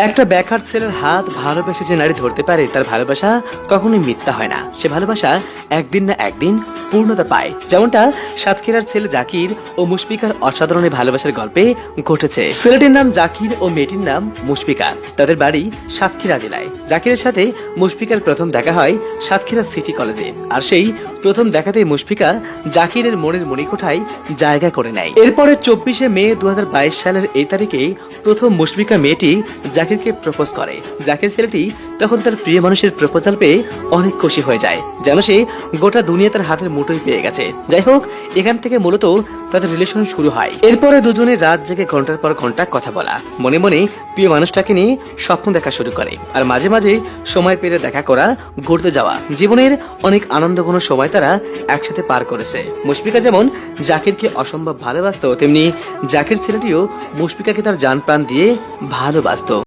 একটা বেকার ছেলের হাত ভালোবেসে যে নারী ধরতে পারে তার ভালোবাসা কখনোই মিথ্যা হয় না। সে ভালোবাসা একদিন না একদিন পূর্ণতা পায়, যেমনটা সাতক্ষীরার ছেলে জাকির ও মুশফিকার অসাধারণ এই ভালোবাসার গল্পে ঘটেছে। ছেলেটির নাম জাকির ও মেয়েটির নাম মুশফিকা। তাদের বাড়ি সাতক্ষীরা জেলায়। জাকিরের সাথে মুশফিকার প্রথম দেখা হয় সাতক্ষীরা সিটি কলেজে, আর সেই প্রথম দেখাতেই মুশফিকা জাকিরের মনের মণিকোঠায় জায়গা করে নেয়। এরপরে 24শে মে 2022 সালের এই তারিখেই প্রথম মুশফিকা মেয়েটি জাকিরকে প্রপোজ করে। জাকির ছেলেটি তখন তার প্রিয় মানুষের প্রপোজাল পেয়ে অনেক খুশি হয়ে যায়, যেন সে গোটা দুনিয়া তার হাতের মুঠোয় পেয়ে গেছে। যাই হোক, এখান থেকে মূলত তাদের রিলেশন শুরু হয়। এরপরে দুজনে রাত জেগে ঘন্টার পর ঘন্টা কথা বলা, মনে মনে প্রিয় মানুষটাকে নিয়ে স্বপ্ন দেখা শুরু করে, আর মাঝে মাঝে সময় পেলে দেখা করা, ঘুরতে যাওয়া। জীবনের অনেক আনন্দঘন সময় তারা একসাথে পার করেছে। মুশফিকা যেমন জাকিরকে অসম্ভব ভালোবাসতো, তেমনি জাকির ছেলেটিও মুশফিকাকে তার জান প্রাণ দিয়ে ভালোবাসতো।